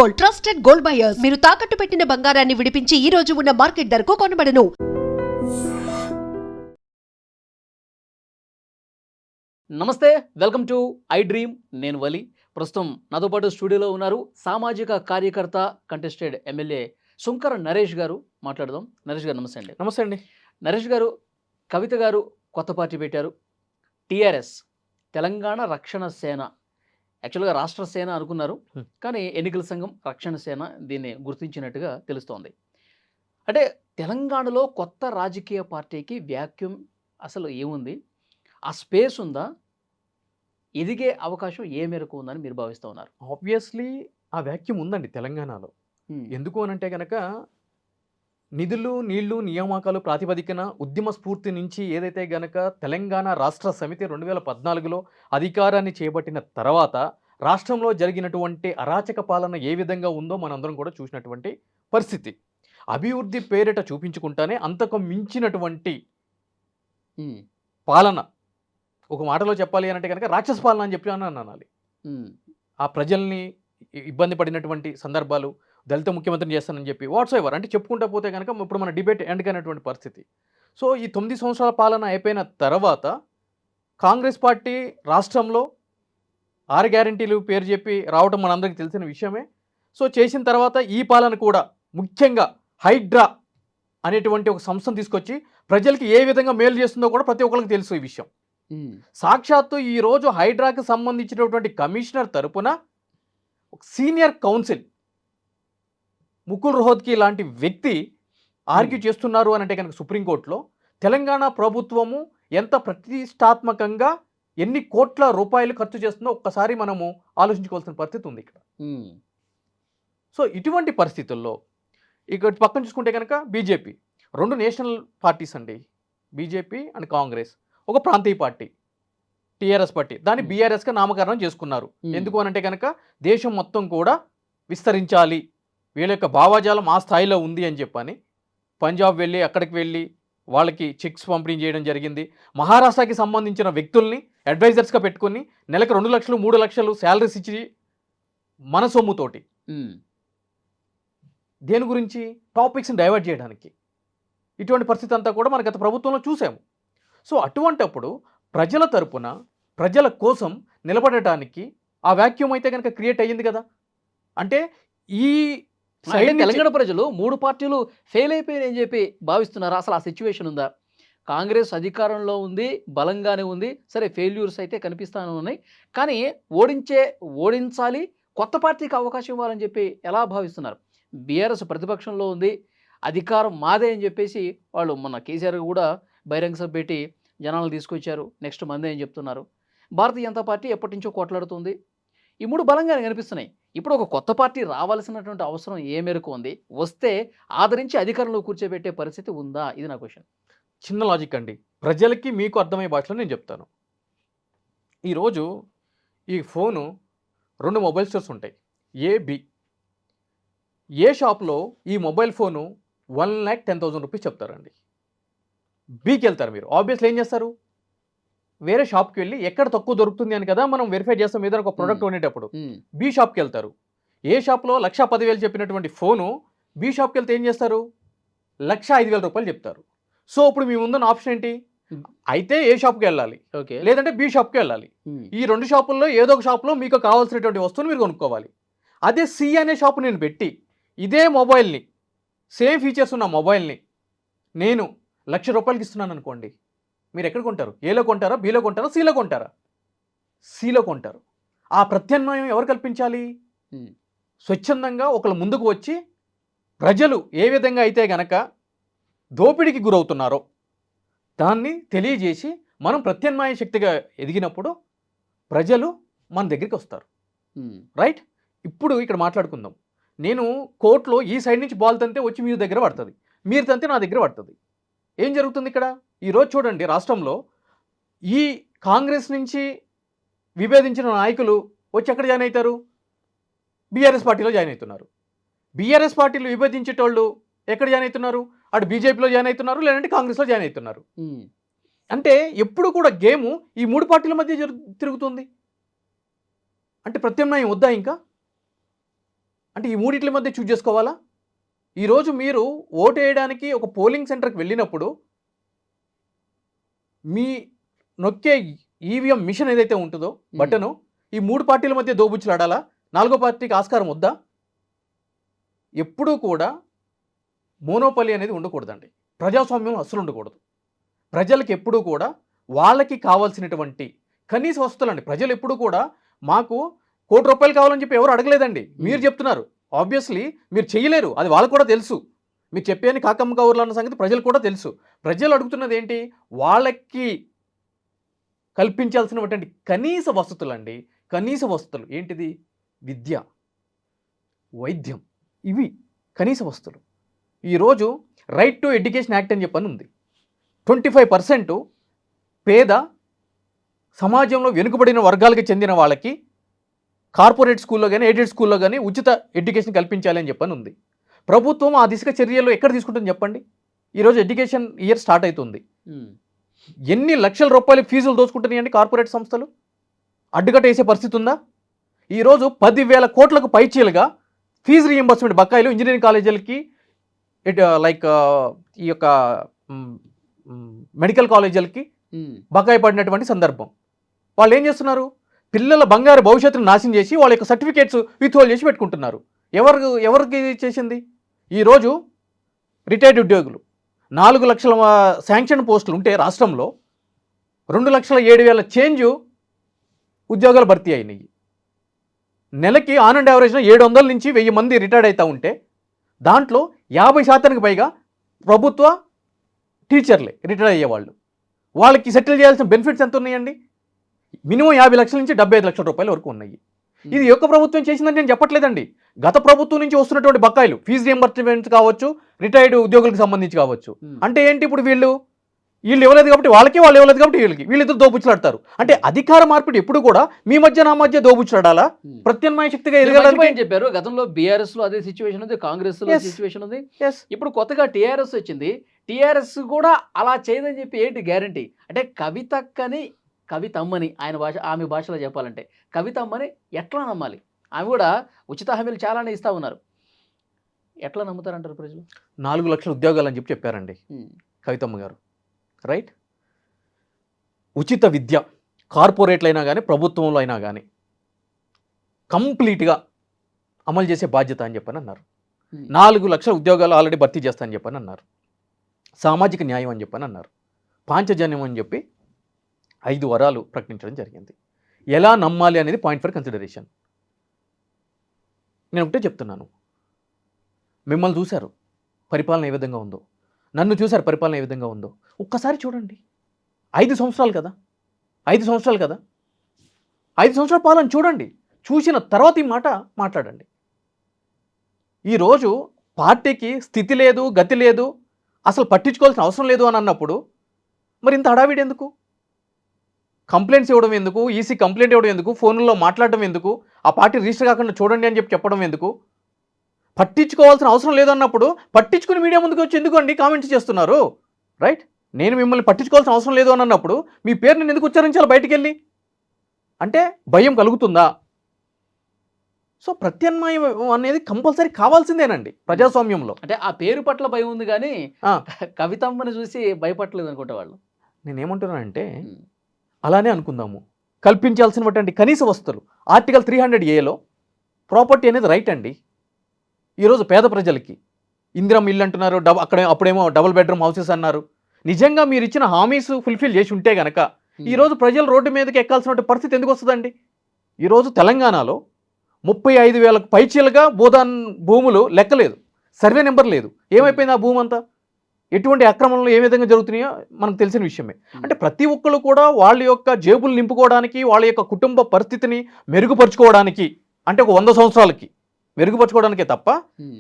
Gold, trusted gold buyers. మీరు తాకట్టు పెట్టిన బంగారాన్ని విడిపించి ఈ రోజు ఉన్న మార్కెట్ ధరకు కొనబడను. నమస్తే, వెల్కమ్ టు ఐ డ్రీమ్. నేను వలి. ప్రస్తుతం నాతో పాటు స్టూడియోలో ఉన్నారు సామాజిక కార్యకర్త, కంటెస్టెడ్ ఎమ్మెల్యే సుంకర నరేష్ గారు. మాట్లాడదాం. నరేష్ గారు నమస్తే అండి. నమస్తే అండి. నరేష్ గారు, కవిత గారు కొత్త పార్టీ పెట్టారు, టీఆర్ఎస్, తెలంగాణ రక్షణ సేన. యాక్చువల్గా రాష్ట్ర సేన అనుకున్నారు, కానీ ఎన్నికల సంఘం రక్షణ సేన దీన్ని గుర్తించినట్టుగా తెలుస్తోంది. అంటే తెలంగాణలో కొత్త రాజకీయ పార్టీకి వ్యాక్యూమ్ అసలు ఏముంది? ఆ స్పేస్ ఉందా? ఎదిగే అవకాశం ఏ మేరకు ఉందని మీరు భావిస్తూ ఉన్నారు? ఆబ్వియస్లీ ఆ వ్యాక్యూమ్ ఉందండి తెలంగాణలో. ఎందుకు అనంటే కనుక నిధులు, నీళ్లు, నియామకాలు ప్రాతిపదికన ఉద్యమ స్ఫూర్తి నుంచి ఏదైతే గనక తెలంగాణ రాష్ట్ర సమితి 2014లో అధికారాన్ని చేపట్టిన తర్వాత రాష్ట్రంలో జరిగినటువంటి అరాచక పాలన ఏ విధంగా ఉందో మనందరం కూడా చూసినటువంటి పరిస్థితి. అభివృద్ధి పేరిట చూపించుకుంటానే అంతకు మించినటువంటి పాలన, ఒక మాటలో చెప్పాలి అనంటే కనుక రాక్షస పాలన అని చెప్పి అనాలి. ఆ ప్రజల్ని ఇబ్బంది పడినటువంటి సందర్భాలు, దళిత ముఖ్యమంత్రిని చేస్తానని చెప్పి వాట్స్ ఎవర్ అంటే చెప్పుకుంటా పోతే కనుక ఇప్పుడు మన డిబేట్ ఎండ్ కానటువంటి పరిస్థితి. సో ఈ 9 సంవత్సరాల పాలన అయిపోయిన తర్వాత కాంగ్రెస్ పార్టీ రాష్ట్రంలో 6 గ్యారంటీలు పేరు చెప్పి రావటం మనందరికీ తెలిసిన విషయమే. సో చేసిన తర్వాత ఈ పాలన కూడా ముఖ్యంగా హైడ్రా అనేటువంటి ఒక సంస్థను తీసుకొచ్చి ప్రజలకి ఏ విధంగా మేలు చేస్తుందో కూడా ప్రతి ఒక్కరికి తెలుసు ఈ విషయం. సాక్షాత్తు ఈరోజు హైడ్రాకి సంబంధించినటువంటి కమిషనర్ తరపున సీనియర్ కౌన్సిల్ ముకుల్ రోహత్కి లాంటి వ్యక్తి ఆర్గ్యూ చేస్తున్నారు అని అంటే కనుక సుప్రీంకోర్టులో తెలంగాణ ప్రభుత్వము ఎంత ప్రతిష్టాత్మకంగా ఎన్ని కోట్ల రూపాయలు ఖర్చు చేస్తుందో ఒక్కసారి మనము ఆలోచించుకోవాల్సిన పరిస్థితి ఉంది ఇక్కడ. సో ఇటువంటి పరిస్థితుల్లో ఇక పక్కన చూసుకుంటే కనుక బీజేపీ, 2 నేషనల్ పార్టీస్ అండి, బీజేపీ అండ్ కాంగ్రెస్. ఒక ప్రాంతీయ పార్టీ టీఆర్ఎస్ పార్టీ, దాన్ని బీఆర్ఎస్గా నామకరణం చేసుకున్నారు. ఎందుకు అనంటే కనుక దేశం మొత్తం కూడా విస్తరించాలి, వీళ్ళ యొక్క భావాజాలం ఆ స్థాయిలో ఉంది అని చెప్పని పంజాబ్ వెళ్ళి అక్కడికి వెళ్ళి వాళ్ళకి చెక్స్ పంపిణీ చేయడం జరిగింది. మహారాష్ట్రకి సంబంధించిన వ్యక్తుల్ని అడ్వైజర్స్గా పెట్టుకుని నెలకు 2 లక్షలు 3 లక్షలు శాలరీస్ ఇచ్చి మన సొమ్ముతోటి దేని గురించి టాపిక్స్ని డైవర్ట్ చేయడానికి, ఇటువంటి పరిస్థితి అంతా కూడా మన గత ప్రభుత్వంలో చూసాము. సో అటువంటప్పుడు ప్రజల తరపున ప్రజల కోసం నిలబడటానికి ఆ వాక్యూమ్ అయితే కనుక క్రియేట్ అయ్యింది కదా. అంటే ఈ తెలంగాణ ప్రజలు 3 పార్టీలు ఫెయిల్ అయిపోయాయని చెప్పి భావిస్తున్నారు. అసలు ఆ సిచ్యువేషన్ ఉందా? కాంగ్రెస్ అధికారంలో ఉంది, బలంగానే ఉంది, సరే ఫెయిల్యూర్స్ అయితే కనిపిస్తానే ఉన్నాయి, కానీ ఓడించాలి, కొత్త పార్టీకి అవకాశం ఇవ్వాలని చెప్పి ఎలా భావిస్తున్నారు? బీఆర్ఎస్ ప్రతిపక్షంలో ఉంది, అధికారం మాదే అని చెప్పేసి వాళ్ళు మొన్న కేసీఆర్ కూడా బహిరంగ సభ పెట్టి జనాలను తీసుకొచ్చారు, నెక్స్ట్ మందే అని చెప్తున్నారు. భారతీయ జనతా పార్టీ ఎప్పటి నుంచో కొట్లాడుతుంది. ఈ 3 బలంగానే కనిపిస్తున్నాయి. ఇప్పుడు ఒక కొత్త పార్టీ రావాల్సినటువంటి అవసరం ఏ మేరకు ఉంది? వస్తే ఆదరించి అధికారంలో కూర్చోబెట్టే పరిస్థితి ఉందా? ఇది నా క్వశ్చన్. చిన్న లాజిక్ అండి, ప్రజలకి మీకు అర్థమయ్యే భాషలో నేను చెప్తాను. ఈరోజు ఈ ఫోను 2 మొబైల్ స్టోర్స్ ఉంటాయి, ఏ బి. ఏ షాప్లో ఈ మొబైల్ ఫోను 1,10,000 రూపీస్ చెప్తారండి. బీకి వెళ్తారు మీరు, ఆబ్వియస్లీ ఏం చేస్తారు? వేరే షాప్కి వెళ్ళి ఎక్కడ తక్కువ దొరుకుతుంది అని కదా మనం వెరిఫై చేస్తాం ఏదైనా ఒక ప్రోడక్ట్ కొనేటప్పుడు. బి షాప్కి వెళ్తారు. ఏ షాప్లో 1,10,000 చెప్పినటువంటి ఫోను బి షాప్కి వెళ్తే ఏం చేస్తారు? 1,05,000 రూపాయలు చెప్తారు. సో ఇప్పుడు మీ ముందున్న ఆప్షన్ ఏంటి? అయితే ఏ షాప్కి వెళ్ళాలి, లేదంటే బి షాప్కి వెళ్ళాలి. ఈ 2 షాపుల్లో ఏదో ఒక షాప్లో మీకు కావాల్సినటువంటి వస్తువుని మీరు కొనుక్కోవాలి. అదే సి అనే షాపు నేను పెట్టి ఇదే మొబైల్ని, సేమ్ ఫీచర్స్ ఉన్న మొబైల్ని నేను 1,00,000 రూపాయలకి ఇస్తున్నాను అనుకోండి, మీరు ఎక్కడ కొంటారు? ఏలో కొంటారా, బీలో కొంటారా, సిలో కొంటారా? సిలో కొంటారు. ఆ ప్రత్యామ్నాయం ఎవరు కల్పించాలి? స్వచ్ఛందంగా ఒకళ్ళు ముందుకు వచ్చి ప్రజలు ఏ విధంగా అయితే గనక దోపిడీకి గురవుతున్నారో దాన్ని తెలియజేసి మనం ప్రత్యామ్నాయ శక్తిగా ఎదిగినప్పుడు ప్రజలు మన దగ్గరికి వస్తారు. రైట్? ఇప్పుడు ఇక్కడ మాట్లాడుకుందాం. నేను కోర్టులో ఈ సైడ్ నుంచి బాల్ తంతే వచ్చి మీ దగ్గర పడుతుంది, మీరు తంతే నా దగ్గర పడుతుంది. ఏం జరుగుతుంది ఇక్కడ? ఈరోజు చూడండి, రాష్ట్రంలో ఈ కాంగ్రెస్ నుంచి విభేదించిన నాయకులు వచ్చి ఎక్కడ జాయిన్ అవుతారు? బీఆర్ఎస్ పార్టీలో జాయిన్ అవుతున్నారు. బీఆర్ఎస్ పార్టీలో విభేదించేటోళ్ళు ఎక్కడ జాయిన్ అవుతున్నారు? అటు బీజేపీలో జాయిన్ అవుతున్నారు, లేదంటే కాంగ్రెస్లో జాయిన్ అవుతున్నారు. అంటే ఎప్పుడు కూడా గేము ఈ 3 పార్టీల మధ్య తిరుగుతుంది. అంటే ప్రత్యామ్నాయం వద్దా ఇంకా? అంటే ఈ మూడిట్ల మధ్య చూజ్ చేసుకోవాలా? ఈరోజు మీరు ఓటు వేయడానికి ఒక పోలింగ్ సెంటర్కి వెళ్ళినప్పుడు మీ నొక్కే ఈవీఎం మిషన్ ఏదైతే ఉంటుందో బటను ఈ 3 పార్టీల మధ్య దోబుచ్చులాడాలా? 4వ పార్టీకి ఆస్కారం వద్దా? ఎప్పుడూ కూడా మోనోపలి అనేది ఉండకూడదండి. ప్రజాస్వామ్యంలో అస్సలు ఉండకూడదు. ప్రజలకు ఎప్పుడూ కూడా వాళ్ళకి కావాల్సినటువంటి కనీస వసతులండి. ప్రజలు ఎప్పుడూ కూడా మాకు ₹1,00,00,000 కావాలని చెప్పి ఎవరు అడగలేదండి. మీరు చెప్తున్నారు. ఆబ్వియస్లీ మీరు చేయలేరు, అది వాళ్ళకు కూడా తెలుసు. మీరు చెప్పేది కాకమ్మ కౌర్లు అన్న సంగతి ప్రజలు కూడా తెలుసు. ప్రజలు అడుగుతున్నది ఏంటి? వాళ్ళకి కల్పించాల్సినటువంటి కనీస వసతులండి. కనీస వసతులు ఏంటిది? విద్య, వైద్యం, ఇవి కనీస వసతులు. ఈరోజు రైట్ టు ఎడ్యుకేషన్ యాక్ట్ అని చెప్పని ఉంది. 25% పేద సమాజంలో వెనుకబడిన వర్గాలకి చెందిన వాళ్ళకి కార్పొరేట్ స్కూల్లో కానీ ఎయిడెడ్ స్కూల్లో కానీ ఉచిత ఎడ్యుకేషన్ కల్పించాలి అని చెప్పని ఉంది. ప్రభుత్వం ఆ దిశగా చర్యలు ఎక్కడ తీసుకుంటుంది చెప్పండి? ఈరోజు ఎడ్యుకేషన్ ఇయర్ స్టార్ట్ అవుతుంది. ఎన్ని లక్షల రూపాయలు ఫీజులు దోచుకుంటున్నాయండి కార్పొరేట్ సంస్థలు? అడ్డుకట్ట వేసే పరిస్థితి ఉందా? ఈరోజు 10,000 కోట్లకు పైచీలుగా ఫీజు రీయింబర్స్మెంట్ బకాయిలు ఇంజనీరింగ్ కాలేజీలకి లైక్ ఈ యొక్క మెడికల్ కాలేజీలకి బకాయి పడినటువంటి సందర్భం. వాళ్ళు ఏం చేస్తున్నారు? పిల్లల బంగారు భవిష్యత్తును నాశనం చేసి వాళ్ళ యొక్క సర్టిఫికేట్స్ విత్హోల్డ్ చేసి పెట్టుకుంటున్నారు. ఎవరికి చేసింది? ఈరోజు రిటైర్డ్ ఉద్యోగులు 4 లక్షల శాంక్షన్ పోస్టులు ఉంటే రాష్ట్రంలో 2,07,000 చేంజ్ ఉద్యోగాలు భర్తీ అయినాయి. నెలకి ఆన్ అండ్ యావరేజ్లో 700 నుంచి 1000 మంది రిటైర్డ్ అవుతూ ఉంటే దాంట్లో 50% పైగా ప్రభుత్వ టీచర్లే రిటైర్ అయ్యేవాళ్ళు. వాళ్ళకి సెటిల్ చేయాల్సిన బెనిఫిట్స్ ఎంత ఉన్నాయండి? మినిమం 50 లక్షల నుంచి 75 లక్షల రూపాయల వరకు ఉన్నాయి. ఇది యొక్క ప్రభుత్వం చేసిందని నేను చెప్పట్లేదండి. గత ప్రభుత్వం నుంచి వస్తున్నటువంటి బకాయిలు ఫీజు రియంబర్స్మెంట్ కావచ్చు, రిటైర్డ్ ఉద్యోగులకు సంబంధించి కావచ్చు. అంటే ఏంటి? ఇప్పుడు వీళ్ళు ఇవ్వలేదు కాబట్టి వాళ్ళకి, వాళ్ళు ఇవ్వలేదు కాబట్టి వీళ్ళిద్దరు దోబుచ్చులాడతారు. అంటే అధికార మార్పిడి ఎప్పుడు కూడా మీ మధ్య నా మధ్య దోబుచ్చులాడాలా? ప్రత్యామ్నాయ శక్తిగా ఎదగడానికి చెప్పారు. గతంలో బీఆర్ఎస్ లో అదే సిచ్యువేషన్ ఉంది, కాంగ్రెస్ లో సిచ్యువేషన్ ఉంది. ఇప్పుడు కొత్తగా టీఆర్ఎస్ వచ్చింది. టీఆర్ఎస్ కూడా అలా చేయదని చెప్పి ఏంటి గ్యారంటీ? అంటే కవితమ్మని ఆయన భాష, ఆమె భాషలో చెప్పాలంటే కవితమ్మని ఎట్లా నమ్మాలి? ఆమె కూడా ఉచిత హామీలు చాలానే ఇస్తా ఉన్నారు. ఎట్లా నమ్ముతారంటారు ప్రజలు? 4 లక్షల ఉద్యోగాలు అని చెప్పారండి కవితమ్మ గారు. రైట్? ఉచిత విద్య కార్పొరేట్లు అయినా కానీ ప్రభుత్వంలో అయినా కానీ కంప్లీట్గా అమలు చేసే బాధ్యత అని చెప్పని అన్నారు. 4 లక్షల ఉద్యోగాలు ఆల్రెడీ భర్తీ చేస్తా అని చెప్పని అన్నారు. సామాజిక న్యాయం అని చెప్పని అన్నారు. పాంచజన్యం అని చెప్పి 5 వరాలు ప్రకటించడం జరిగింది. ఎలా నమ్మాలి అనేది పాయింట్ ఫర్ కన్సిడరేషన్. నేను ఒకటే చెప్తున్నాను, మిమ్మల్ని చూశారు పరిపాలన ఏ విధంగా ఉందో, నన్ను చూశారు పరిపాలన ఏ విధంగా ఉందో. ఒక్కసారి చూడండి. 5 సంవత్సరాలు కదా, 5 సంవత్సరాలు కదా, 5 సంవత్సరాల పాలన చూడండి. చూసిన తర్వాత ఈ మాట మాట్లాడండి. ఈరోజు పార్టీకి స్థితి లేదు, గతి లేదు, అసలు పట్టించుకోవాల్సిన అవసరం లేదు అని అన్నప్పుడు మరి ఇంత హడావిడి ఎందుకు? కంప్లైంట్స్ ఇవ్వడం ఎందుకు? ఈసీ కంప్లైంట్ ఇవ్వడం ఎందుకు? ఫోన్లో మాట్లాడడం ఎందుకు? ఆ పార్టీ రిజిస్టర్ కాకుండా చూడండి అని చెప్పడం ఎందుకు? పట్టించుకోవాల్సిన అవసరం లేదన్నప్పుడు పట్టించుకుని మీడియా ముందుకు వచ్చి ఎందుకు అండి కామెంట్స్ చేస్తున్నారు? రైట్? నేను మిమ్మల్ని పట్టించుకోవాల్సిన అవసరం లేదు అని అన్నప్పుడు మీ పేరు నేను ఎందుకు ఉచ్చరించాలి బయటికి వెళ్ళి? అంటే భయం కలుగుతుందా? సో ప్రత్యామ్నాయం అనేది కంపల్సరీ కావాల్సిందేనండి ప్రజాస్వామ్యంలో. అంటే ఆ పేరు పట్ల భయం ఉంది కానీ కవితమ్మని చూసి భయపడలేదు అనుకుంటే వాళ్ళు. నేనేమంటున్నానంటే అలానే అనుకుందాము. కల్పించాల్సినటువంటి కనీస వసతులు ఆర్టికల్ 300A ప్రాపర్టీ అనేది రైట్ అండి. ఈరోజు పేద ప్రజలకి ఇందిరమ్మ ఇల్లు అంటున్నారు, అప్పుడేమో డబుల్ బెడ్రూమ్ హౌసెస్ అన్నారు. నిజంగా మీరు ఇచ్చిన హామీస్ ఫుల్ఫిల్ చేసి ఉంటే గనక ఈరోజు ప్రజలు రోడ్డు మీదకి ఎక్కాల్సిన పరిస్థితి ఎందుకు వస్తుందండి? ఈరోజు తెలంగాణలో 35,000 పైచీలుగా భూములు లెక్కలేదు, సర్వే నెంబర్ లేదు. ఏమైపోయింది ఆ భూమి అంతా? ఎటువంటి అక్రమంలో ఏ విధంగా జరుగుతున్నాయో మనకు తెలిసిన విషయమే. అంటే ప్రతి ఒక్కరు కూడా వాళ్ళ యొక్క జేబులు నింపుకోవడానికి, వాళ్ళ యొక్క కుటుంబ పరిస్థితిని మెరుగుపరుచుకోవడానికి, అంటే ఒక 100 సంవత్సరాలకి మెరుగుపరుచుకోవడానికే తప్ప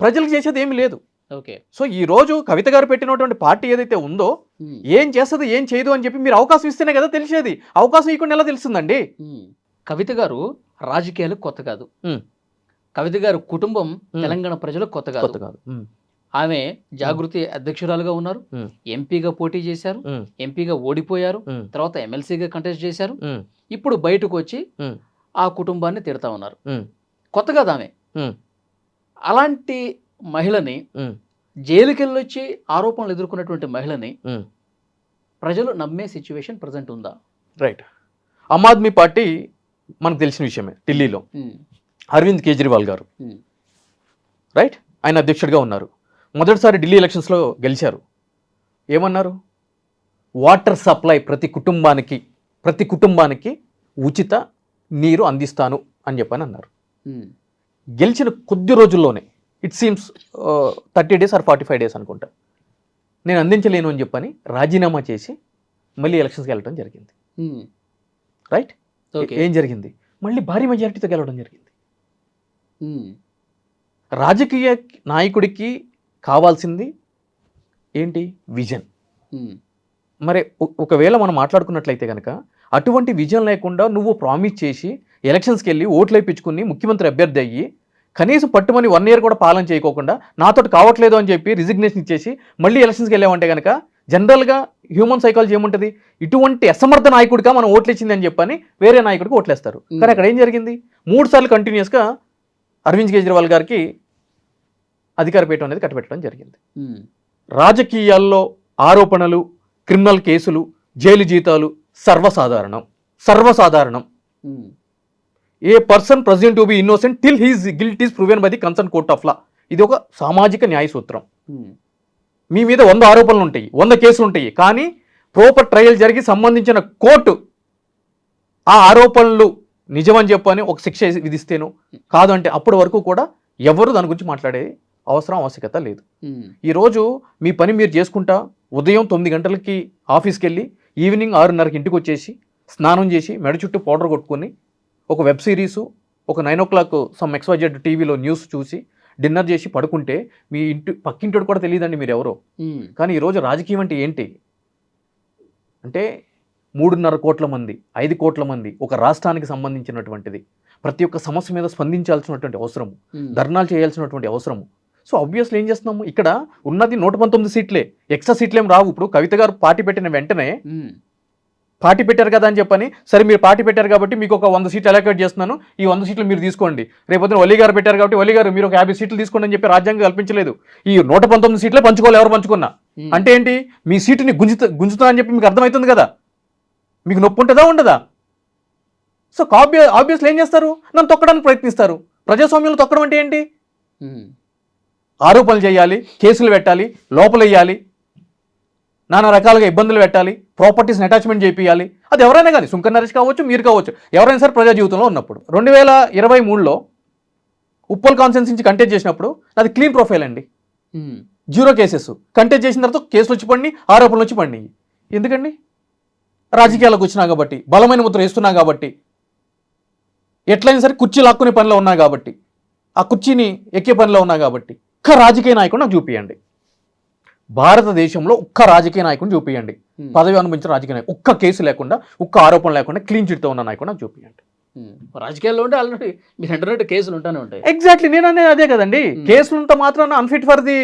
ప్రజలకు చేసేది ఏమీ లేదు. ఓకే. సో ఈ రోజు కవిత గారు పెట్టినటువంటి పార్టీ ఏదైతే ఉందో ఏం చేస్తుంది ఏం చేయదు అని చెప్పి మీరు అవకాశం ఇస్తేనే కదా తెలిసేది. అవకాశం ఇవ్వకుండా ఎలా తెలుస్తుందండి? కవిత గారు రాజకీయాలు కొత్త కాదు. కవిత గారు కుటుంబం తెలంగాణ ప్రజలకు కొత్త కాదు. ఆమె జాగృతి అధ్యక్షురాలుగా ఉన్నారు, ఎంపీగా పోటీ చేశారు, ఎంపీగా ఓడిపోయారు, తర్వాత ఎమ్మెల్సీగా కంటెస్ట్ చేశారు. ఇప్పుడు బయటకు వచ్చి ఆ కుటుంబాన్ని తిడతా ఉన్నారు. కొత్త కాదు ఆమె. అలాంటి మహిళని ఉమ్, జైలుకి వెళ్ళొచ్చి ఆరోపణలు ఎదుర్కొన్నటువంటి మహిళని ఉమ్. ప్రజలు నమ్మే సిచ్యువేషన్ ప్రజెంట్ ఉందా? రైట్. ఆమ్ ఆద్మీ పార్టీ మనకు తెలిసిన విషయమే. ఢిల్లీలో అరవింద్ కేజ్రీవాల్ గారు, రైట్, ఆయన అధ్యక్షుడిగా ఉన్నారు. మొదటిసారి ఢిల్లీ ఎలక్షన్స్లో గెలిచారు. ఏమన్నారు? వాటర్ సప్లై ప్రతి కుటుంబానికి ఉచిత నీరు అందిస్తాను అని చెప్పని అన్నారు. గెలిచిన కొద్ది రోజుల్లోనే, it seems 30 days or 45 days అనుకుంటా, నేను అందించలేను అని చెప్పని రాజీనామా చేసి మళ్ళీ ఎలక్షన్స్కి వెళ్ళడం జరిగింది. రైట్. ఏం జరిగింది? మళ్ళీ భారీ మెజారిటీతో గెలవడం జరిగింది. రాజకీయ నాయకుడికి కావాల్సింది ఏంటి? విజన్. మరి ఒకవేళ మనం మాట్లాడుకున్నట్లయితే కనుక అటువంటి విజన్ లేకుండా నువ్వు ప్రామిస్ చేసి ఎలక్షన్స్కి వెళ్ళి ఓట్లు వేయించుకుని ముఖ్యమంత్రి అభ్యర్థి అయ్యి కనీసం పట్టుమని 1 year కూడా పాలన చేయకోకుండా నాతో కావట్లేదు అని చెప్పి రిజిగ్నేషన్ ఇచ్చేసి మళ్ళీ ఎలక్షన్స్కి వెళ్ళామంటే కనుక జనరల్గా హ్యూమన్ సైకాలజీ ఏముంటుంది? ఇటువంటి అసమర్థ నాయకుడిగా మనం ఓట్లు ఇచ్చింది అని చెప్పని వేరే నాయకుడికి ఓట్లేస్తారు. కానీ అక్కడ ఏం జరిగింది? 3 సార్లు కంటిన్యూస్గా అరవింద్ కేజ్రీవాల్ గారికి అధికార పీఠం అనేది కట్టబెట్టడం జరిగింది. రాజకీయాల్లో ఆరోపణలు, క్రిమినల్ కేసులు, జైలు జీతాలు సర్వసాధారణం. A person present to be innocent till his guilt is proven by the concerned court of law. ఇది ఒక సామాజిక న్యాయ సూత్రం. మీ మీద 100 ఆరోపణలు ఉంటాయి, 100 కేసులు ఉంటాయి, కానీ ప్రాపర్ ట్రయల్ జరిగి సంబంధించిన కోర్టు ఆ ఆరోపణలు నిజమని చెప్పని ఒక శిక్ష విధిస్తేను, కాదు అంటే అప్పటి వరకు కూడా ఎవరు దాని గురించి మాట్లాడే ఆవశ్యకత లేదు. ఈరోజు మీ పని మీరు చేసుకుంటా ఉదయం 9 గంటలకి ఆఫీస్కి వెళ్ళి ఈవినింగ్ 6:30కి ఇంటికి వచ్చేసి స్నానం చేసి మెడ చుట్టూ పౌడర్ కొట్టుకొని ఒక వెబ్ సిరీసు, ఒక 9 o'clock సమ్ XYZ టీవీలో న్యూస్ చూసి డిన్నర్ చేసి పడుకుంటే మీ పక్కింటోడు కూడా తెలియదండి మీరు ఎవరో. కానీ ఈరోజు రాజకీయం అంటే ఏంటి అంటే 3.5 కోట్ల మంది, 5 కోట్ల మంది ఒక రాష్ట్రానికి సంబంధించినటువంటిది. ప్రతి ఒక్క సమస్య మీద స్పందించాల్సినటువంటి అవసరము, ధర్నాలు చేయాల్సినటువంటి అవసరము. సో ఆబ్వియస్లీ ఏం చేస్తున్నాము? ఇక్కడ ఉన్నది 119 సీట్లే, ఎక్స్ట్రా సీట్లేం రావు. ఇప్పుడు కవిత గారు పార్టీ పెట్టిన వెంటనే పార్టీ పెట్టారు కదా అని చెప్పని, సరే మీరు పార్టీ పెట్టారు కాబట్టి మీకు ఒక 100 సీట్లు అలొకేట్ చేస్తున్నాను, ఈ 100 సీట్లు మీరు తీసుకోండి. రేపొద్దున వల్లి గారు పెట్టారు కాబట్టి వల్లి గారు మీరు ఒక 50 సీట్లు తీసుకోండి అని చెప్పి రాజ్యాంగం కల్పించలేదు. ఈ 119 సీట్లే పంచుకోవాలి ఎవరు పంచుకున్నా. అంటే ఏంటి? మీ సీటుని గుంజుతా అని చెప్పి మీకు అర్థమవుతుంది కదా. మీకు నొప్పి ఉంటుందా ఉండదా? సో ఆబ్వియస్లీ ఏం చేస్తారు? నన్ను తొక్కడానికి ప్రయత్నిస్తారు. ప్రజాస్వామ్యంలో తొక్కడం అంటే ఏంటి? ఆరోపణలు చేయాలి, కేసులు పెట్టాలి, లోపలెయ్యాలి, నానా రకాలుగా ఇబ్బందులు పెట్టాలి, ప్రాపర్టీస్ని అటాచ్మెంట్ చేయాలి. అది ఎవరైనా కానీ, సుంకర్ నరేష్ కావచ్చు, మీరు కావచ్చు, ఎవరైనా సరే ప్రజా జీవితంలో ఉన్నప్పుడు. 2023లో ఉప్పల్ కాన్స్టిట్యున్సీ నుంచి కంటెస్ట్ చేసినప్పుడు నాది క్లీన్ ప్రొఫైల్ అండి, 0 కేసెస్. కంటెస్ట్ చేసిన తర్వాత కేసులు వచ్చి పడినాయి, ఆరోపణలు వచ్చి పడినాయి. ఎందుకండి? రాజకీయాలకు వచ్చినా కాబట్టి, బలమైన ముద్ర వేస్తున్నా కాబట్టి, ఎట్లయినా సరే కుర్చీ లాక్కునే పనిలో ఉన్నా కాబట్టి, ఆ కుర్చీని ఎక్కే పనిలో ఉన్నా కాబట్టి, ఒక్క రాజకీయ నాయకుడు నాకు చూపియండి. భారతదేశంలో ఒక్క రాజకీయ నాయకుడిని చూపియండి, పదవి అనుభవించిన రాజకీయ నాయకుడు, ఒక్క కేసు లేకుండా, ఒక్క ఆరోపణ లేకుండా క్లీన్ చిట్తో ఉన్న నాయకుడు నాకు చూపియండి. రాజకీయాల్లో ఉంటే ఆల్రెడీ మీరు అంటున్నట్టు కేసులు ఉంటానే ఉంటాయి. ఎగ్జాక్ట్లీ, నేను అనేది అదే కదండి. కేసులంతా మాత్రాన అన్ఫిట్ ఫర్ ది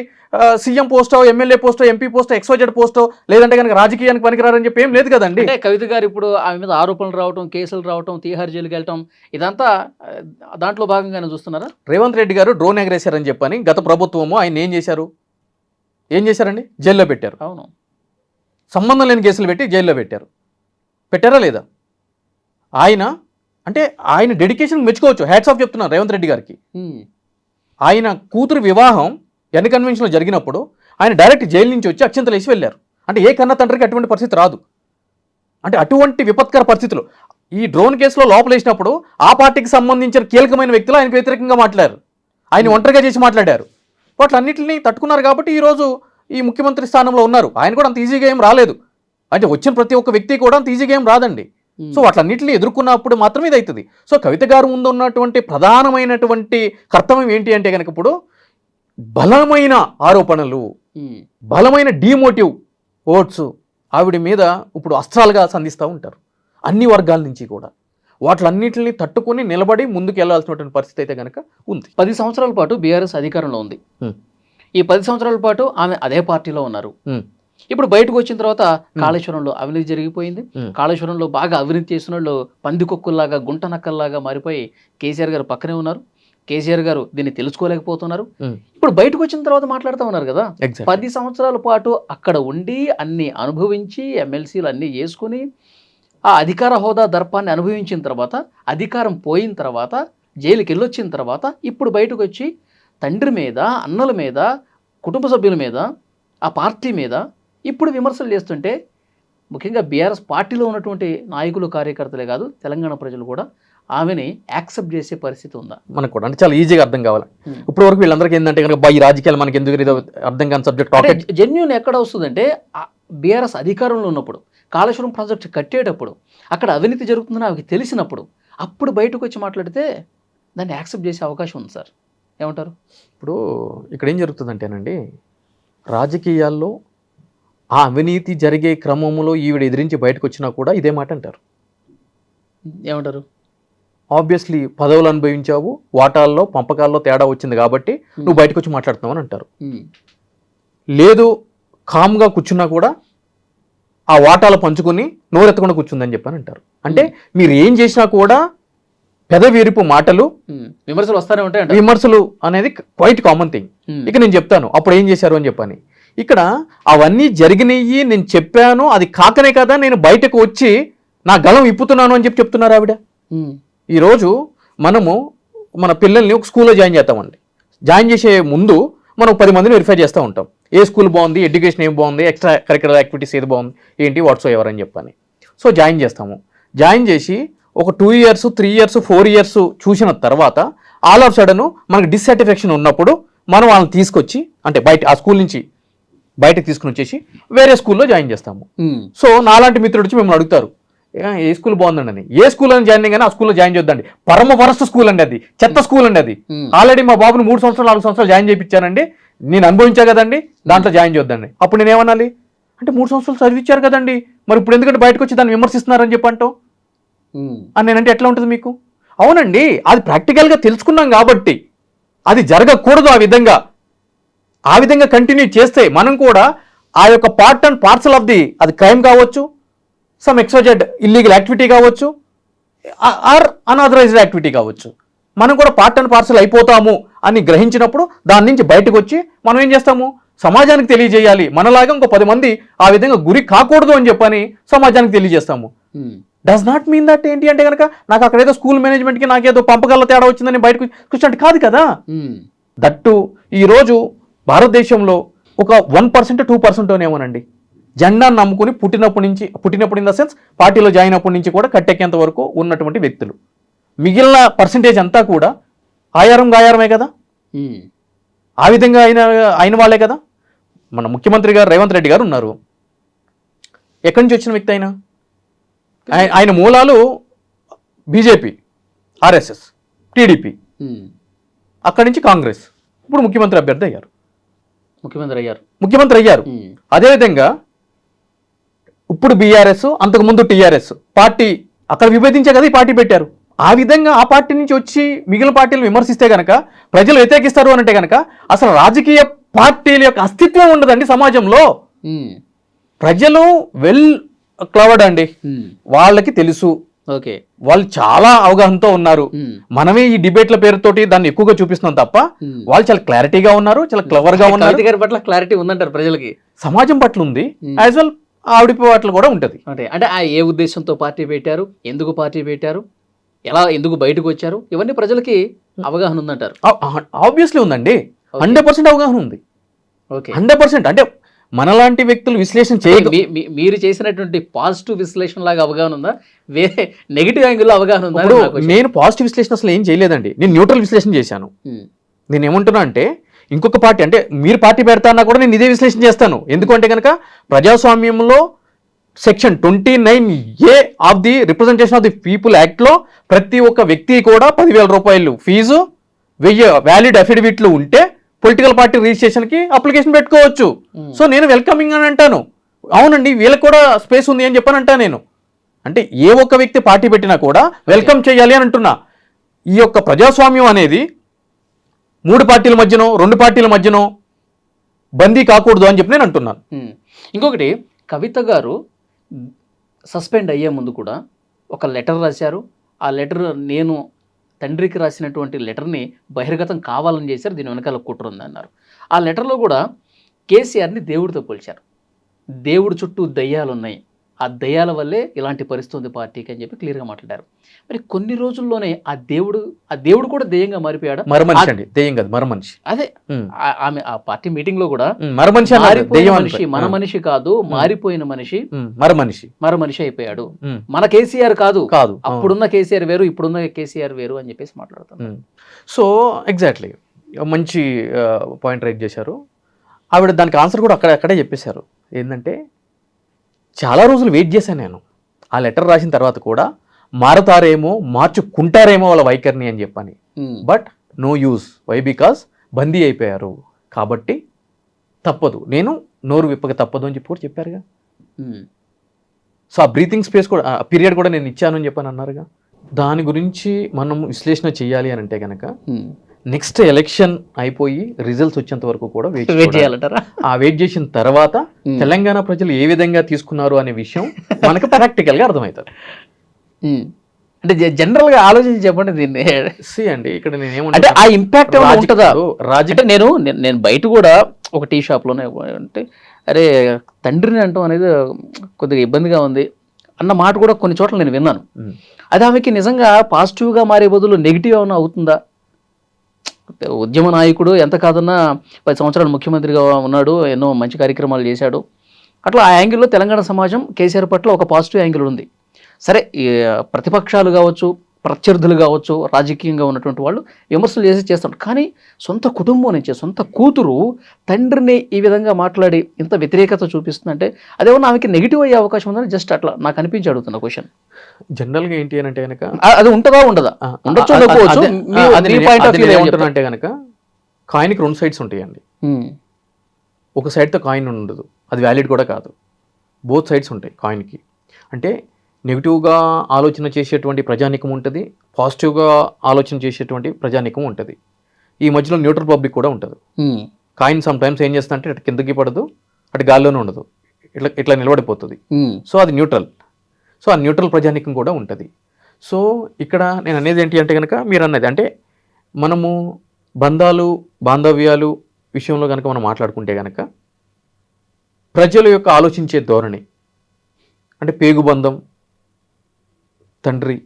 సీఎం పోస్టో, ఎమ్మెల్యే పోస్టో, ఎంపీ పోస్టో, XYZ పోస్టో, లేదంటే కనుక రాజకీయానికి పనికిరారని చెప్పి ఏం లేదు కదండి. అంటే కవిత గారు ఇప్పుడు ఆమె మీద ఆరోపణలు రావటం, కేసులు రావటం, తీహార్ జైలుకి వెళ్ళటం, ఇదంతా దాంట్లో భాగంగానే చూస్తున్నారా? రేవంత్ రెడ్డి గారు డ్రోన్ ఎగరేశారని చెప్పని గత ప్రభుత్వము ఆయన ఏం చేశారండి? జైల్లో పెట్టారు. అవును, సంబంధం లేని కేసులు పెట్టి జైల్లో పెట్టారా లేదా? ఆయన డెడికేషన్ మెచ్చుకోవచ్చు, హ్యాట్స్ ఆఫ్ చెప్తున్నారు రేవంత్ రెడ్డి గారికి. ఆయన కూతురు వివాహం ఎన్ కన్వెన్షన్లో జరిగినప్పుడు ఆయన డైరెక్ట్ జైలు నుంచి వచ్చి అక్షంతలు వేసి వెళ్ళారు. అంటే ఏ కన్న తండ్రికి అటువంటి పరిస్థితి రాదు. అంటే అటువంటి విపత్కర పరిస్థితులు ఈ డ్రోన్ కేసులో లోపలేసినప్పుడు ఆ పార్టీకి సంబంధించిన కీలకమైన వ్యక్తులు ఆయనకు వ్యతిరేకంగా మాట్లాడారు, ఆయన ఒంటరిగా చేసి మాట్లాడారు. వాటిలన్నింటినీ తట్టుకున్నారు కాబట్టి ఈరోజు ఈ ముఖ్యమంత్రి స్థానంలో ఉన్నారు. ఆయన కూడా అంత ఈజీగా ఏం రాలేదు, అంటే వచ్చిన ప్రతి ఒక్క వ్యక్తి కూడా అంత ఈజీగా ఏం రాదండి. సో వాటిలన్నింటినీ ఎదుర్కొన్నప్పుడు మాత్రమే ఇది అవుతుంది. సో కవిత గారు ముందు ఉన్నటువంటి ప్రధానమైనటువంటి కర్తవ్యం ఏంటి అంటే కనుక ఇప్పుడు బలమైన ఆరోపణలు, బలమైన డిమోటివ్ ఓట్స్ ఆవిడ మీద ఇప్పుడు అస్త్రాలుగా సంధిస్తూ ఉంటారు అన్ని వర్గాల నుంచి కూడా. వాటిలన్నింటినీ తట్టుకొని నిలబడి ముందుకు వెళ్లాల్సినటువంటి పరిస్థితి అయితే కనుక ఉంది. 10 సంవత్సరాల పాటు బీఆర్ఎస్ అధికారంలో ఉంది. ఈ 10 సంవత్సరాల పాటు ఆమె అదే పార్టీలో ఉన్నారు. ఇప్పుడు బయటకు వచ్చిన తర్వాత కాళేశ్వరంలో అవినీతి జరిగిపోయింది. కాళేశ్వరంలో బాగా అవినీతి చేసిన వాళ్ళు పందికొక్కుల్లాగా, గుంట నక్కల్లాగా మారిపోయి కేసీఆర్ గారు పక్కనే ఉన్నారు. కేసీఆర్ గారు దీన్ని తెలుసుకోలేకపోతున్నారు. ఉమ్. ఇప్పుడు బయటకు వచ్చిన తర్వాత మాట్లాడుతూ ఉన్నారు కదా, ఎగ్జాక్ట్ 10 సంవత్సరాల పాటు అక్కడ ఉండి అన్ని అనుభవించి ఎమ్మెల్సీలు అన్నీ చేసుకుని ఆ అధికార హోదా దర్పాన్ని అనుభవించిన తర్వాత, అధికారం పోయిన తర్వాత, జైలుకి వెళ్ళొచ్చిన తర్వాత ఇప్పుడు బయటకు వచ్చి తండ్రి మీద, అన్నల మీద, కుటుంబ సభ్యుల మీద, ఆ పార్టీ మీద ఇప్పుడు విమర్శలు చేస్తుంటే ముఖ్యంగా బీఆర్ఎస్ పార్టీలో ఉన్నటువంటి నాయకులు, కార్యకర్తలే కాదు, తెలంగాణ ప్రజలు కూడా ఆమెని యాక్సెప్ట్ చేసే పరిస్థితి ఉందా? మనకు కూడా అంటే చాలా ఈజీగా అర్థం కావాలి. ఇప్పుడు వరకు వీళ్ళందరికీ ఏంటంటే కనుక ఈ రాజకీయాలు మనకి ఎందుకు ఏదో అర్థం కాని సబ్జెక్ట్. జెన్యూన్ ఎక్కడ వస్తుందంటే బీఆర్ఎస్ అధికారంలో ఉన్నప్పుడు, కాళేశ్వరం ప్రాజెక్టు కట్టేటప్పుడు, అక్కడ అవినీతి జరుగుతుందని ఆమెకి తెలిసినప్పుడు, అప్పుడు బయటకు వచ్చి మాట్లాడితే దాన్ని యాక్సెప్ట్ చేసే అవకాశం ఉంది సార్. ఏమంటారు? ఇప్పుడు ఇక్కడ ఏం జరుగుతుందంటేనండి, రాజకీయాల్లో ఆ అవినీతి జరిగే క్రమంలో ఈవిడ ఎదిరించి బయటకు వచ్చినా కూడా ఇదే మాట అంటారు. ఏమంటారు? ఆబ్వియస్లీ పదవులు అనుభవించావు, వాటాల్లో పంపకాల్లో తేడా వచ్చింది కాబట్టి నువ్వు బయటకు వచ్చి మాట్లాడుతున్నావు అని అంటారు. లేదు కామ్గా కూర్చున్నా కూడా ఆ వాటాలు పంచుకొని నోరెత్తకుండా కూర్చుందని చెప్పని అంటారు. అంటే మీరు ఏం చేసినా కూడా పెదవిరుపు మాటలు, విమర్శలు వస్తానే ఉంటాయి. విమర్శలు అనేది క్వైట్ కామన్ థింగ్. ఇక నేను చెప్తాను అప్పుడు ఏం చేశారు అని చెప్పని. ఇక్కడ అవన్నీ జరిగినాయి, నేను చెప్పాను, అది కాకనే కదా నేను బయటకు వచ్చి నా గళం ఇప్పుతున్నాను అని చెప్తున్నారు ఆవిడ. ఈరోజు మనము మన పిల్లల్ని ఒక స్కూల్లో జాయిన్ చేస్తామండి. జాయిన్ చేసే ముందు మనం 10 మందిని వెరిఫై చేస్తూ ఉంటాం. ఏ స్కూల్ బాగుంది, ఎడ్యుకేషన్ ఏం బాగుంది, ఎక్స్ట్రా కరిక్యులర్ యాక్టివిటీస్ ఏది బాగుంది, ఏంటి వాట్స్ ఎవర్ అని చెప్పని. సో జాయిన్ చేస్తాము. జాయిన్ చేసి ఒక 2 years, 3 years, 4 years చూసిన తర్వాత ఆల్ ఆఫ్ సడన్ మనకు డిస్సాటిస్ఫాక్షన్ ఉన్నప్పుడు మనం వాళ్ళని తీసుకొచ్చి అంటే బయట ఆ స్కూల్ నుంచి బయటకు తీసుకుని వచ్చేసి వేరే స్కూల్లో జాయిన్ చేస్తాము. సో నాలాంటి మిత్రుడు వచ్చి మిమ్మల్ని అడుగుతారు ఏ స్కూల్ బాగుందండి అని. ఏ స్కూల్ అని జాయిన్ కానీ ఆ స్కూల్లో జాయిన్ చేద్దండి. పరమ వరస్ట్ స్కూల్ అండి అది, చెత్త స్కూల్ అండి అది. ఆల్రెడీ మా బాబుని 3 సంవత్సరాలు 4 సంవత్సరాలు జాయిన్ చేయించానండి, నేను అనుభవించా కదండి, దాంట్లో జాయిన్ చేద్దండి. అప్పుడు నేను ఏమనాలి అంటే 3 సంవత్సరాలు చదివించారు కదండి, మరి ఇప్పుడు ఎందుకంటే బయటకు వచ్చి దాన్ని విమర్శిస్తున్నారని చెప్పంటావు అని నేనంటే ఎట్లా ఉంటుంది మీకు? అవునండి, అది ప్రాక్టికల్గా తెలుసుకున్నాం కాబట్టి అది జరగకూడదు. ఆ విధంగా కంటిన్యూ చేస్తే మనం కూడా ఆ యొక్క part and parcel of the అది క్రైమ్ కావచ్చు, సమ్ ఎక్స్‌వైజెడ్ ఇల్లీగల్ యాక్టివిటీ కావచ్చు, ఆర్ అన్ఆథరైజ్డ్ యాక్టివిటీ కావచ్చు, మనం కూడా పార్ట్ అండ్ పార్సల్ అయిపోతాము అని గ్రహించినప్పుడు దాని నుంచి బయటకు వచ్చి మనం ఏం చేస్తాము, సమాజానికి తెలియజేయాలి. మనలాగా ఇంకో 10 మంది ఆ విధంగా గురి కాకూడదు అని చెప్పని సమాజానికి తెలియజేస్తాము. డస్ నాట్ మీన్ దట్ ఏంటి అంటే కనుక నాకు అక్కడ ఏదో స్కూల్ మేనేజ్మెంట్కి నాకేదో పంపకాల తేడా వచ్చిందని బయటకు కూర్చుంటే కాదు కదా. దట్టు ఈరోజు భారతదేశంలో ఒక 1% 2% ఏమోనండి జెండాను నమ్ముకుని పుట్టినప్పుడు ఇన్ ద సెన్స్ పార్టీలో జాయిన్ అప్పటి నుంచి కూడా కట్టెక్కేంత వరకు ఉన్నటువంటి వ్యక్తులు. మిగిలిన పర్సంటేజ్ అంతా కూడా గాయారమే కదా, ఆ విధంగా అయిన వాళ్ళే కదా. మన ముఖ్యమంత్రి గారు రేవంత్ రెడ్డి గారు ఉన్నారు. ఎక్కడి నుంచి వచ్చిన వ్యక్తి ఆయన మూలాలు బీజేపీ, ఆర్ఎస్ఎస్, టీడీపీ, అక్కడి నుంచి కాంగ్రెస్, ఇప్పుడు ముఖ్యమంత్రి అభ్యర్థి అయ్యారు. ముఖ్యమంత్రి అయ్యారు. అదేవిధంగా ఇప్పుడు బీఆర్ఎస్, అంతకుముందు టీఆర్ఎస్ పార్టీ అక్కడ విభేదించే కదా ఈ పార్టీ పెట్టారు. ఆ విధంగా ఆ పార్టీ నుంచి వచ్చి మిగిలిన పార్టీలు విమర్శిస్తే గనక ప్రజలు వ్యతిరేకిస్తారు అంటే గనక అసలు రాజకీయ పార్టీల యొక్క అస్తిత్వం ఉండదండి సమాజంలో. ప్రజలు వెల్ క్లవర్డ్ అండి, వాళ్ళకి తెలుసు, వాళ్ళు చాలా అవగాహనతో ఉన్నారు. మనమే ఈ డిబేట్ల పేరుతోటి దాన్ని ఎక్కువగా చూపిస్తున్నాం తప్ప వాళ్ళు చాలా క్లారిటీగా ఉన్నారు, చాలా క్లవర్ గా ఉన్నారు. పట్ల క్లారిటీ ఉందంటారు ప్రజలకి, సమాజం పట్ల ఉంది, యాజ్ వెల్ ఆవిడ పట్ల కూడా ఉంటది. అంటే ఆ ఏ ఉద్దేశంతో పార్టీ పెట్టారు, ఎందుకు పార్టీ పెట్టారు, ఎలా ఎందుకు బయటకు వచ్చారు, ఇవన్నీ ప్రజలకి అవగాహన ఉందంటారు. ఆబ్వియస్లీ ఉందండి, 100% అవగాహన ఉంది. 100% అంటే మనలాంటి వ్యక్తులు విశ్లేషణ మీరు చేసినటువంటి పాజిటివ్ విశ్లేషణ లాగా అవగాహన ఉందా, వేరే నెగిటివ్ యాంగిల్ అవగాహన ఉందా? నేను పాజిటివ్ విశ్లేషణ అసలు ఏం చేయలేదండి, నేను న్యూట్రల్ విశ్లేషణ చేశాను. నేను ఏమంటున్నా అంటే ఇంకొక పార్టీ అంటే మీరు పార్టీ పెడతాన్నా కూడా నేను ఇదే విశ్లేషణ చేస్తాను. ఎందుకంటే కనుక ప్రజాస్వామ్యంలో section 29A of the representation of the people యాక్ట్లో ప్రతి ఒక్క వ్యక్తి కూడా 10,000 రూపాయలు ఫీజు, 1000 వ్యాలిడ్ అఫిడవిట్లు ఉంటే పొలిటికల్ పార్టీ రిజిస్ట్రేషన్కి అప్లికేషన్ పెట్టుకోవచ్చు. సో నేను వెల్కమింగ్ అని అంటాను. అవునండి, వీళ్ళకి కూడా స్పేస్ ఉంది అని చెప్పని అంటాను నేను. అంటే ఏ ఒక్క వ్యక్తి పార్టీ పెట్టినా కూడా వెల్కమ్ చేయాలి అని అంటున్నా. ఈ యొక్క ప్రజాస్వామ్యం అనేది 3 పార్టీల మధ్యనో 2 పార్టీల మధ్యనో బందీ కాకూడదు అని చెప్పి నేను అంటున్నాను. ఇంకొకటి, కవిత గారు సస్పెండ్ అయ్యే ముందు కూడా ఒక లెటర్ రాశారు. ఆ లెటర్ నేను తండ్రికి రాసినటువంటి లెటర్ని బహిర్గతం కావాలని చేశారు, దీని వెనకాల కుట్ర ఉంది అన్నారు. ఆ లెటర్లో కూడా కేసీఆర్ని దేవుడితో పోల్చారు. దేవుడి చుట్టూ దయ్యాలు ఉన్నాయి, ఆ దయ్యాల వల్లే ఇలాంటి పరిస్థితి ఉంది పార్టీకి అని చెప్పి క్లియర్గా మాట్లాడారు. మరి కొన్ని రోజుల్లోనే ఆ దేవుడు కూడా దెయ్యంగా మారిపోయాడు. మరమనిషి అండి, దెయ్యం కాదు, మరమనిషి. అదే ఆమె ఆ పార్టీ మీటింగ్ లో కూడా మరమనిషి మన మనిషి కాదు, మారిపోయిన మనిషి, మరమనిషి అయిపోయాడు. మన కేసీఆర్ కాదు, అప్పుడున్న కేసీఆర్ వేరు, ఇప్పుడున్న కేసీఆర్ వేరు అని చెప్పేసి మాట్లాడుతాం. సో ఎగ్జాక్ట్లీ మంచి పాయింట్ రైట్ చేశారు ఆవిడ. దానికి ఆన్సర్ కూడా అక్కడే చెప్పేశారు. ఏంటంటే చాలా రోజులు వెయిట్ చేశాను నేను, ఆ లెటర్ రాసిన తర్వాత కూడా మారతారేమో, మార్చుకుంటారేమో వాళ్ళ వైఖరిని అని చెప్పని. But no use, why? Because బందీ అయిపోయారు కాబట్టి తప్పదు, నేను నోరు విప్పక తప్పదు అని చెప్పి కూడా చెప్పారుగా. సో ఆ బ్రీతింగ్ స్పేస్ కూడా, పీరియడ్ కూడా నేను ఇచ్చాను అని చెప్పని అన్నారుగా. దాని గురించి మనం విశ్లేషణ చేయాలి అని అంటే కనుక నెక్స్ట్ ఎలక్షన్ అయిపోయి రిజల్ట్స్ వచ్చేంత వరకు కూడా వెయిట్ చేయాలంటారా? ఆ వెయిట్ చేసిన తర్వాత తెలంగాణ ప్రజలు ఏ విధంగా తీసుకున్నారు అనే విషయం మనకు ప్రాక్టికల్ గా అర్థమవుతుంది. అంటే జనరల్ గా ఆలోచించి చెప్పండి దీన్ని. అండి ఇక్కడ అంటే ఆ ఇంపాక్ట్ ఉంటుందా అంటే నేను బయట కూడా ఒక టీ షాప్ లోనే అంటే అరే తండ్రిని అంటాం అనేది కొద్దిగా ఇబ్బందిగా ఉంది అన్న మాట కూడా కొన్ని చోట్ల నేను విన్నాను. అది ఆమెకి నిజంగా పాజిటివ్ గా మారే బదులు నెగిటివ్ ఏమైనా అవుతుందా? ఉద్యమ నాయకుడు, ఎంత కాదన్నా 10 సంవత్సరాలు ముఖ్యమంత్రిగా ఉన్నాడు, ఎన్నో మంచి కార్యక్రమాలు చేశాడు. అట్లా ఆ యాంగిల్లో తెలంగాణ సమాజం కేసీఆర్ పట్ల ఒక పాజిటివ్ యాంగిల్ ఉంది. సరే, ప్రతిపక్షాలు కావచ్చు, ప్రత్యర్థులు కావచ్చు, రాజకీయంగా ఉన్నటువంటి వాళ్ళు విమర్శలు చేస్తుంటారు. కానీ సొంత కుటుంబం నుంచి సొంత కూతురు తండ్రిని ఈ విధంగా మాట్లాడి ఇంత వ్యతిరేకత చూపిస్తుందంటే అదేమన్నా ఆమెకి నెగిటివ్ అయ్యే అవకాశం ఉందని జస్ట్ అట్లా నాకు అనిపించి అడుగుతున్న క్వశ్చన్. జనరల్గా ఏంటి అని అంటే కనుక అది ఉంటుందా ఉండదా? ఉండొచ్చు, అంటే కనుక కాయిన్కి 2 సైడ్స్ ఉంటాయండి. ఒక సైడ్తో కాయిన్ ఉండదు, అది వ్యాలిడ్ కూడా కాదు. బోత్ సైడ్స్ ఉంటాయి కాయిన్కి. అంటే నెగిటివ్గా ఆలోచన చేసేటువంటి ప్రజానికం ఉంటుంది, పాజిటివ్గా ఆలోచన చేసేటువంటి ప్రజానికం ఉంటుంది. ఈ మధ్యలో న్యూట్రల్ పబ్లిక్ కూడా ఉంటుంది. కాయిన్ సమ్ టైమ్స్ ఏం చేస్తా అంటే అటు కిందకి పడదు, అటు గాల్లోనే ఉండదు, ఇట్లా నిలబడిపోతుంది. సో అది న్యూట్రల్. సో ఆ న్యూట్రల్ ప్రజానికం కూడా ఉంటుంది. సో ఇక్కడ నేను అనేది ఏంటి అంటే కనుక మీరు అన్నది అంటే మనము బంధాలు, బాంధవ్యాలు విషయంలో కనుక మనం మాట్లాడుకుంటే కనుక ప్రజల యొక్క ఆలోచించే ధోరణి అంటే పేగుబంధం, తండ్రి.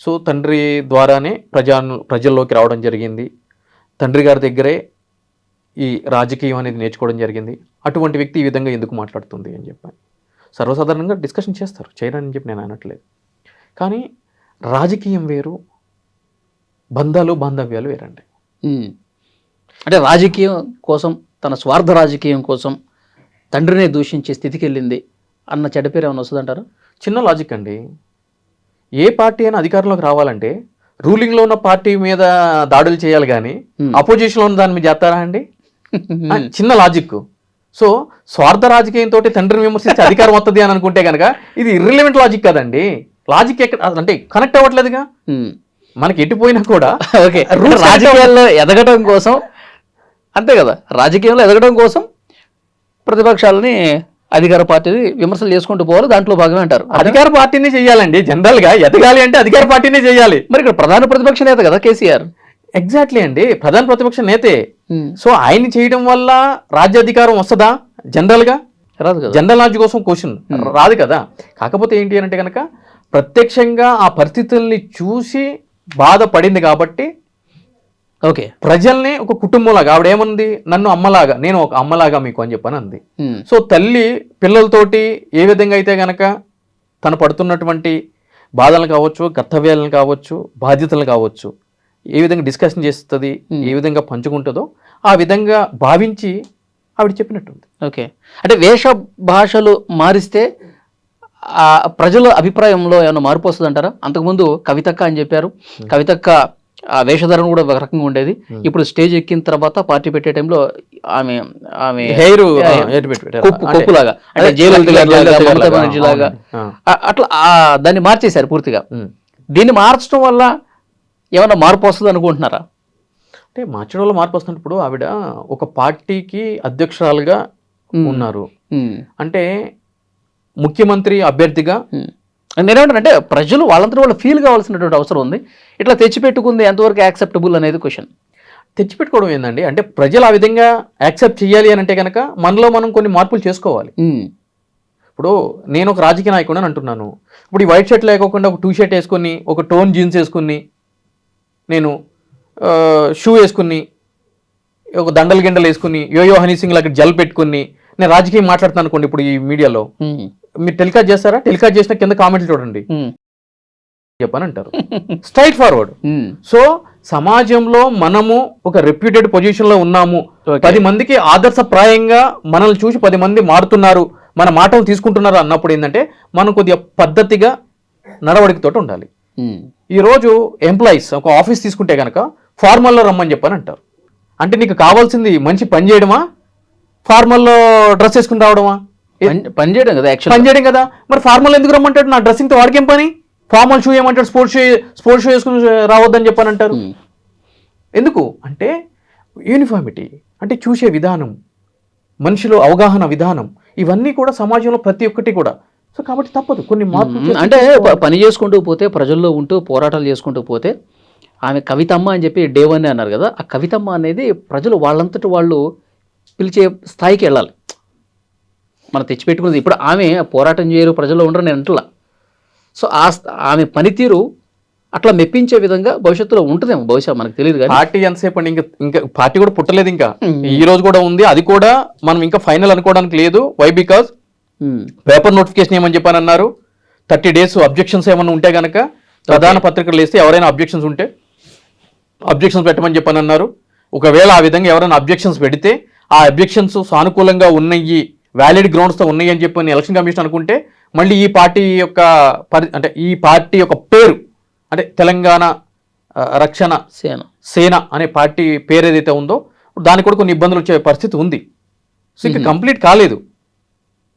సో తండ్రి ద్వారానే ప్రజల్లోకి రావడం జరిగింది. తండ్రి గారి దగ్గరే ఈ రాజకీయం అనేది నేర్చుకోవడం జరిగింది. అటువంటి వ్యక్తి ఈ విధంగా ఎందుకు మాట్లాడుతుంది అని చెప్పి సర్వసాధారణంగా డిస్కషన్ చేస్తారు, చేయరని చెప్పి నేను అనట్లేదు. కానీ రాజకీయం వేరు, బంధాలు బాంధవ్యాలు వేరండి. అంటే రాజకీయం కోసం, తన స్వార్థ రాజకీయం కోసం తండ్రినే దూషించే స్థితికి వెళ్ళింది అన్న చెడ్డ పేరు ఏమైనా వస్తుందంటారు? చిన్న లాజిక్ అండి. ఏ పార్టీ అయినా అధికారంలోకి రావాలంటే రూలింగ్లో ఉన్న పార్టీ మీద దాడులు చేయాలి, కానీ అపోజిషన్లో ఉన్న దాని మీద చేస్తారా అండి? చిన్న లాజిక్. సో స్వార్థ రాజకీయంతో తండ్రిని విమర్శించి అధికారం వస్తుంది అని అనుకుంటే కనుక ఇది ఇర్రిలెవెంట్ లాజిక్ కదండి. లాజిక్ ఎక్కడ అంటే కనెక్ట్ అవ్వట్లేదుగా. మనకి ఎట్టిపోయినా కూడా రాజకీయాల్లో ఎదగడం కోసం, అంతే కదా, రాజకీయంలో ఎదగడం కోసం ప్రతిపక్షాలని అధికార పార్టీని విమర్శలు చేసుకుంటూ పోవాలి, దాంట్లో భాగమే అంటారు. అధికార పార్టీనే చేయాలండి. జనరల్ గా ఎదగాలి అంటే అధికార పార్టీనే చేయాలి. మరి ఇక్కడ ప్రధాన ప్రతిపక్ష నేత కదా కేసీఆర్. ఎగ్జాక్ట్లీ అండి, ప్రధాన ప్రతిపక్ష నేతే. సో ఆయన చేయడం వల్ల రాజ్యాధికారం వస్తుందా? జనరల్ గా రాదు కదా. జనరల్ నాలెడ్జ్ కోసం క్వశ్చన్ రాదు కదా. కాకపోతే ఏంటి అంటే కనుక ప్రత్యక్షంగా ఆ పరిస్థితుల్ని చూసి బాధపడింది కాబట్టి ఓకే, ప్రజల్ని ఒక కుటుంబంలాగా ఆవిడ ఏముంది, నన్ను అమ్మలాగా, నేను ఒక అమ్మలాగా మీకు అని చెప్పని అంది. సో తల్లి పిల్లలతోటి ఏ విధంగా అయితే గనక తను పడుతున్నటువంటి బాధలు కావచ్చు, కర్తవ్యాలను కావచ్చు, బాధ్యతలు కావచ్చు, ఏ విధంగా డిస్కషన్ చేస్తుంది, ఏ విధంగా పంచుకుంటుందో ఆ విధంగా భావించి ఆవిడ చెప్పినట్టుంది. ఓకే, అంటే వేష భాషలు మారిస్తే ఆ ప్రజల అభిప్రాయంలో ఏమైనా మార్పు వస్తుంది అంటారా? అంతకుముందు కవితక్క అని చెప్పారు, కవితక్క ఆ వేషధారణ కూడా ఒక రకంగా ఉండేది. ఇప్పుడు స్టేజ్ ఎక్కిన తర్వాత పార్టీ పెట్టే టైంలో ఆమె ఆమె హెయిర్ కొప్పులాగా, అంటే జయలలిత అట్లా దాన్ని మార్చేశారు పూర్తిగా. దీన్ని మార్చడం వల్ల ఏమైనా మార్పు వస్తుంది అనుకుంటున్నారా? అంటే మార్చడం వల్ల మార్పు వస్తుంది. ఇప్పుడు ఆవిడ ఒక పార్టీకి అధ్యక్షురాలుగా ఉన్నారు అంటే ముఖ్యమంత్రి అభ్యర్థిగా నేనేమంటానంటే ప్రజలు వాళ్ళంతా వాళ్ళు ఫీల్ కావాల్సినటువంటి అవసరం ఉంది. ఇట్లా తెచ్చిపెట్టుకుంది ఎంతవరకు యాక్సెప్టబుల్ అనేది క్వశ్చన్. తెచ్చిపెట్టుకోవడం ఏందండి, అంటే ప్రజలు ఆ విధంగా యాక్సెప్ట్ చేయాలి అని అంటే కనుక మనలో మనం కొన్ని మార్పులు చేసుకోవాలి. ఇప్పుడు నేను ఒక రాజకీయ నాయకుడు అని అంటున్నాను. ఇప్పుడు ఈ వైట్ షర్ట్ లేకోకుండా ఒక 2 షర్ట్ వేసుకొని, ఒక టోన్ జీన్స్ వేసుకుని, నేను షూ వేసుకుని, ఒక దండలు గిండలు వేసుకుని, యోయో హనీ సింగ్ లాగా జల్ పెట్టుకుని నేను రాజకీయం మాట్లాడుతాను అనుకోండి. ఇప్పుడు ఈ మీడియాలో మీరు టెలికాస్ట్ చేస్తారా? టెలికాస్ట్ చేసిన కింద కామెంట్లు చూడండి చెప్పని అంటారు. Straight forward. సో సమాజంలో మనము ఒక రెప్యూటెడ్ పొజిషన్లో ఉన్నాము, 10 మందికి ఆదర్శప్రాయంగా మనల్ని చూసి 10 మంది మారుతున్నారు, మన మాటలు తీసుకుంటున్నారు అన్నప్పుడు ఏంటంటే మనం కొద్దిగా పద్ధతిగా నడవడికతో ఉండాలి. ఈరోజు ఎంప్లాయీస్ ఒక ఆఫీస్ తీసుకుంటే కనుక ఫార్మల్లో రమ్మని చెప్పని అంటారు. అంటే నీకు కావాల్సింది మంచి పని చేయడమా, ఫార్మల్లో డ్రెస్ వేసుకుని రావడమా? పని చేయడం కదా, పని చేయడం కదా. మరి ఫార్మల్ ఎందుకు రమ్మంటాడు? నా డ్రెస్సింగ్తో వాడికేం పని? ఫార్మల్ షూ ఏమంటాడు? స్పోర్ట్స్ షూ వేసుకుని రావద్దని చెప్పని అంటారు. ఎందుకు అంటే యూనిఫార్మిటీ అంటే చూసే విధానం, మనిషిలో అవగాహన విధానం, ఇవన్నీ కూడా సమాజంలో ప్రతి ఒక్కటి కూడా. సో కాబట్టి తప్పదు కొన్ని మార్పులు. అంటే పని చేసుకుంటూ పోతే, ప్రజల్లో ఉంటూ పోరాటాలు చేసుకుంటూ పోతే, ఆమె కవితమ్మ అని చెప్పి డే 1 అన్నారు కదా, ఆ కవితమ్మ అనేది ప్రజలు వాళ్ళంతటి వాళ్ళు పిలిచే స్థాయికి వెళ్ళాలి. మనం తెచ్చిపెట్టుకున్నది ఇప్పుడు ఆమె పోరాటం చేయరు, ప్రజల్లో ఉండరు నేను అంటలా. సో ఆమె పనితీరు అట్లా మెప్పించే విధంగా భవిష్యత్తులో ఉంటుందేమో, బహుశా మనకు తెలియదు. కానీ పార్టీ ఎంతసేపు అండి, ఇంకా పార్టీ కూడా పుట్టలేదు, ఇంకా ఈ రోజు కూడా ఉంది, అది కూడా మనం ఇంకా ఫైనల్ అనుకోవడానికి లేదు. వై? బికాజ్ పేపర్ నోటిఫికేషన్ ఏమని చెప్పని అన్నారు, 30 days అబ్జెక్షన్స్ ఏమన్నా ఉంటే కనుక ప్రధాన పత్రికలు వేస్తే ఎవరైనా అబ్జెక్షన్స్ ఉంటే అబ్జెక్షన్స్ పెట్టమని చెప్పని అన్నారు. ఒకవేళ ఆ విధంగా ఎవరైనా అబ్జెక్షన్స్ పెడితే ఆ అబ్జెక్షన్స్ సానుకూలంగా ఉన్నాయి, వ్యాలిడ్ గ్రౌండ్స్తో ఉన్నాయి అని చెప్పని ఎలక్షన్ కమిషన్ అనుకుంటే మళ్ళీ ఈ పార్టీ యొక్క అంటే ఈ పార్టీ యొక్క పేరు అంటే తెలంగాణ రక్షణ సేన అనే పార్టీ పేరు ఏదైతే ఉందో దానికి కూడా కొన్ని ఇబ్బందులు వచ్చే పరిస్థితి ఉంది. సో ఇంకా కంప్లీట్ కాలేదు.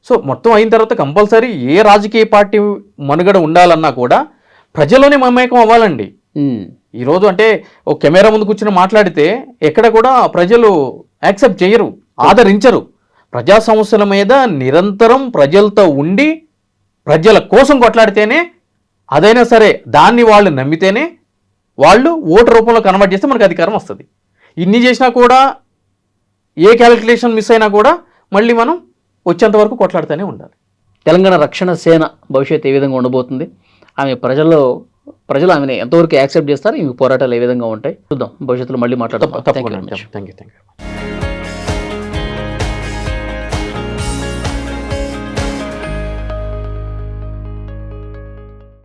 సో మొత్తం అయిన తర్వాత కంపల్సరీ ఏ రాజకీయ పార్టీ మనుగడ ఉండాలన్నా కూడా ప్రజల్లోనే మమేకం అవ్వాలండి. ఈరోజు అంటే ఒక కెమెరా ముందు కూర్చొని మాట్లాడితే ఎక్కడ కూడా ప్రజలు యాక్సెప్ట్ చేయరు, ఆదరించరు. ప్రజా సమస్యల మీద నిరంతరం ప్రజలతో ఉండి ప్రజల కోసం కొట్లాడితేనే, అదైనా సరే దాన్ని వాళ్ళు నమ్మితేనే వాళ్ళు ఓటు రూపంలో కన్వర్ట్ చేస్తే మనకు అధికారం వస్తుంది. ఇన్ని చేసినా కూడా ఏ క్యాలిక్యులేషన్ మిస్ అయినా కూడా మళ్ళీ మనం వచ్చేంత వరకు కొట్లాడుతూనే ఉండాలి. తెలంగాణ రక్షణ సేన భవిష్యత్తు ఏ విధంగా ఉండబోతుంది, ఆమె ప్రజలు ఆమెను ఎంతవరకు యాక్సెప్ట్ చేస్తారు, ఈ పోరాటాలు ఏ విధంగా ఉంటాయి చూద్దాం. భవిష్యత్తులో మళ్ళీ మాట్లాడతాం. తప్పకుండా. Thank you.